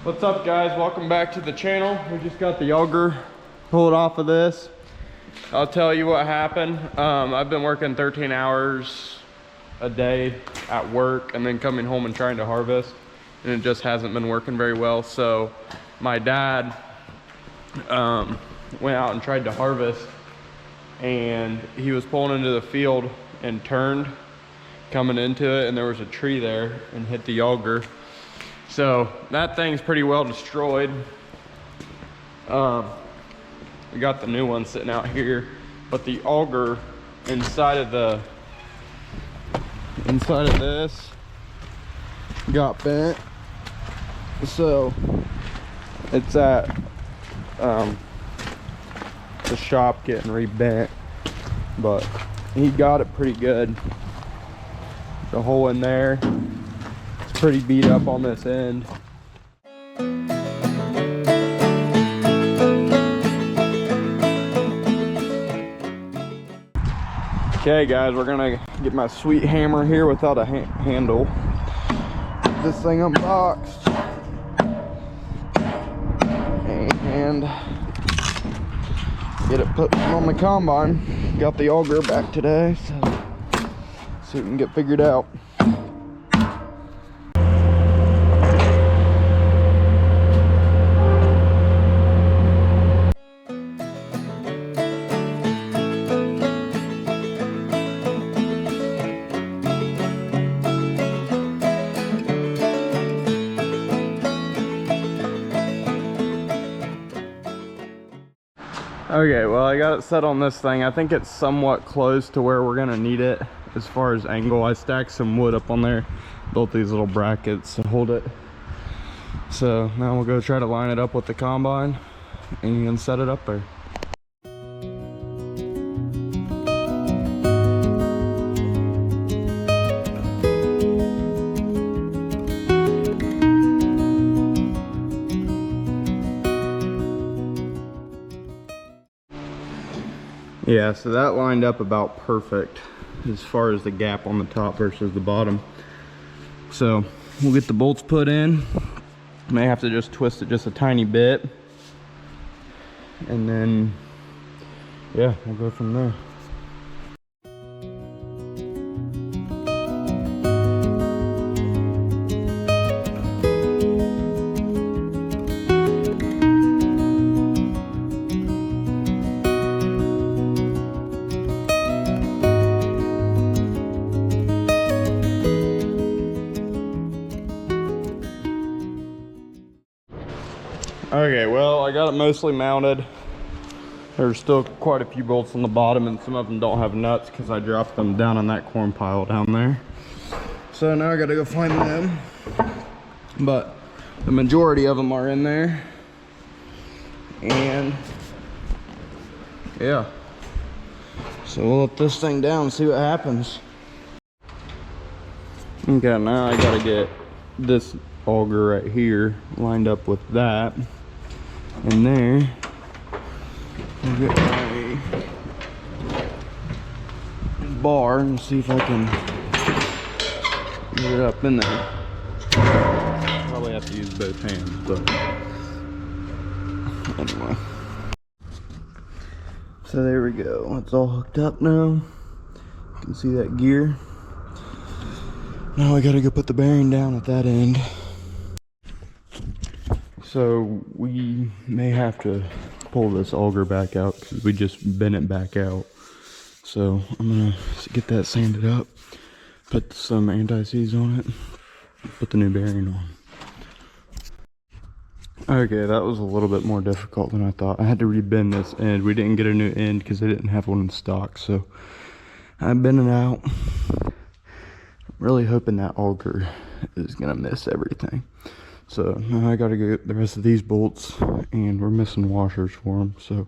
What's up, guys? Welcome back to the channel. We just got the auger pulled off of this. I'll tell you what happened. I've been working 13 hours a day at work and then coming home and trying to harvest, and it just hasn't been working very well. So my dad went out and tried to harvest, and he was pulling into the field and turned coming into it, and there was a tree there and hit the auger. So that thing's pretty well destroyed. We got the new one sitting out here, but the auger inside of this got bent. So it's at the shop getting rebent, but he got it pretty good. The hole in there, it's pretty beat up on this end. Okay guys, we're gonna get my sweet hammer here without a handle. Get this thing unboxed and get it put on the combine. Got the auger back today, so see if we can get figured out. Okay, well, I got it set on this thing. I think it's somewhat close to where we're gonna need it as far as angle. I stacked some wood up on there, built these little brackets to hold it. So now we'll go try to line it up with the combine and set it up there. Yeah, so that lined up about perfect as far as the gap on the top versus the bottom. So we'll get the bolts put in. May have to just twist it just a tiny bit, and then yeah, we'll go from there. Okay, well, I got it mostly mounted. There's still quite a few bolts on the bottom, and some of them don't have nuts because I dropped them down on that corn pile down there. So now I gotta go find them. But the majority of them are in there. And yeah. So we'll let this thing down and see what happens. Okay, now I gotta get this auger right here lined up with that. And there, I'll get my bar and see if I can get it up in there. Probably have to use both hands, but anyway. So there we go. It's all hooked up now. You can see that gear. Now I gotta go put the bearing down at that end. So we may have to pull this auger back out because we just bent it back out. So I'm gonna get that sanded up, put some anti-seize on it, put the new bearing on. Okay, that was a little bit more difficult than I thought. I had to rebend this end. We didn't get a new end because they didn't have one in stock. So I bent it out. Really hoping that auger is gonna miss everything. So now I gotta get the rest of these bolts, and we're missing washers for them. So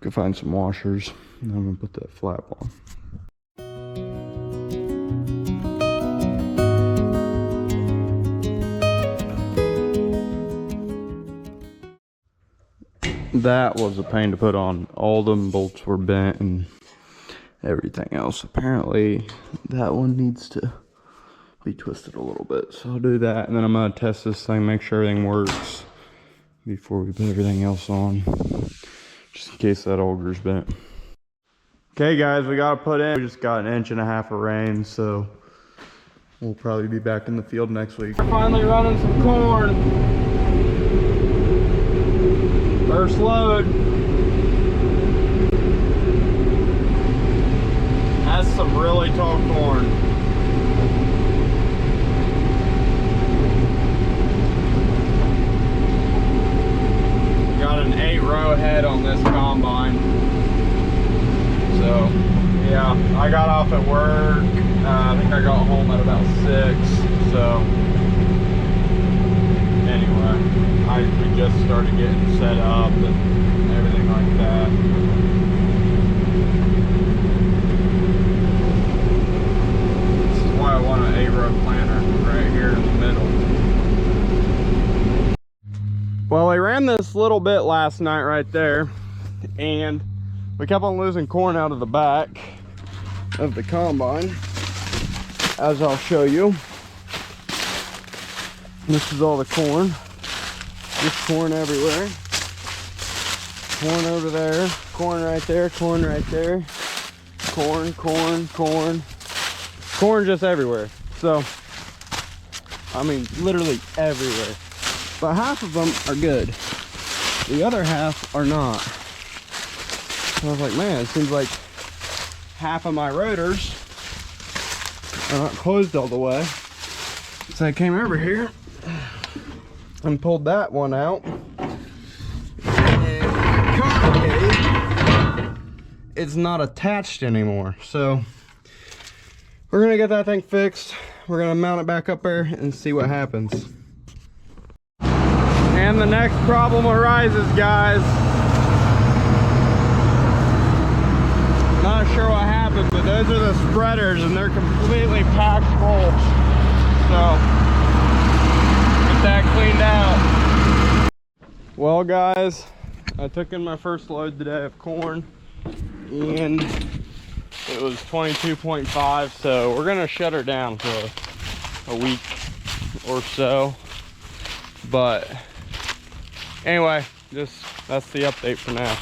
go find some washers, and I'm gonna put that flap on. That was a pain to put on. All them bolts were bent and everything else. Apparently that one needs to be twisted a little bit. So I'll do that, and then I'm gonna test this thing, make sure everything works before we put everything else on, just in case that auger's bent. Okay guys, we gotta put in, we just got 1.5 inches of rain, so we'll probably be back in the field next week. We're finally running some corn. First load. That's some really tall corn. Got an 8-row head on this combine. So, yeah, I got off at work. I think I got home at about 6. So, anyway, we just started getting set up and everything like that. This is why I want an 8-row planter right here in the middle. Well, I ran this little bit last night right there, and we kept on losing corn out of the back of the combine, as I'll show you. This is all the corn. Just corn everywhere. Corn over there, corn right there, corn right there. Corn, corn, corn. Corn just everywhere. So, I mean, literally everywhere. But half of them are good. The other half are not. I was like, man, it seems like half of my rotors are not closed all the way. So I came over here and pulled that one out. And concave, it's not attached anymore. So we're gonna get that thing fixed. We're gonna mount it back up there and see what happens. And the next problem arises, guys. Not sure what happened, but those are the spreaders and they're completely packed full. So, get that cleaned out. Well guys, I took in my first load today of corn and it was 22.5, so we're gonna shut her down for a week or so. But anyway, that's the update for now.